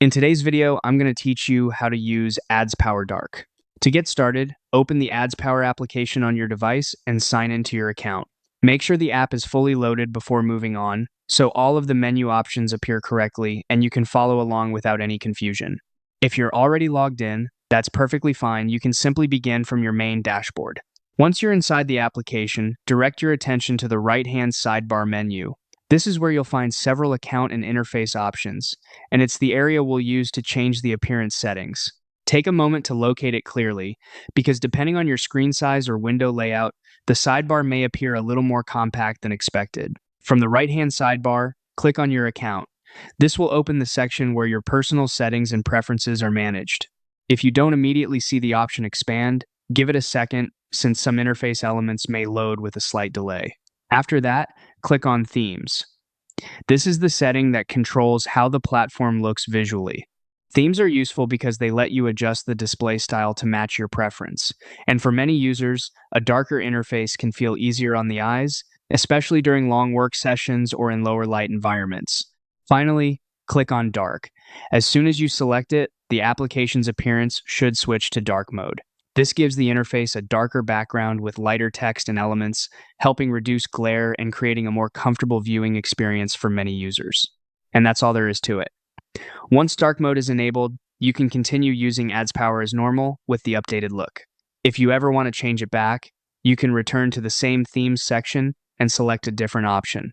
In today's video, I'm going to teach you how to use AdsPower Dark. To get started, open the AdsPower application on your device and sign into your account. Make sure the app is fully loaded before moving on, so all of the menu options appear correctly and you can follow along without any confusion. If you're already logged in, that's perfectly fine. You can simply begin from your main dashboard. Once you're inside the application, direct your attention to the right-hand sidebar menu. This is where you'll find several account and interface options, and it's the area we'll use to change the appearance settings. Take a moment to locate it clearly, because depending on your screen size or window layout, the sidebar may appear a little more compact than expected. From the right-hand sidebar, click on your account. This will open the section where your personal settings and preferences are managed. If you don't immediately see the option expand, give it a second, since some interface elements may load with a slight delay. After that, click on Themes. This is the setting that controls how the platform looks visually. Themes are useful because they let you adjust the display style to match your preference, and for many users, a darker interface can feel easier on the eyes, especially during long work sessions or in lower light environments. Finally, click on Dark. As soon as you select it, the application's appearance should switch to dark mode. This gives the interface a darker background with lighter text and elements, helping reduce glare and creating a more comfortable viewing experience for many users. And that's all there is to it. Once dark mode is enabled, you can continue using AdsPower as normal with the updated look. If you ever want to change it back, you can return to the same themes section and select a different option.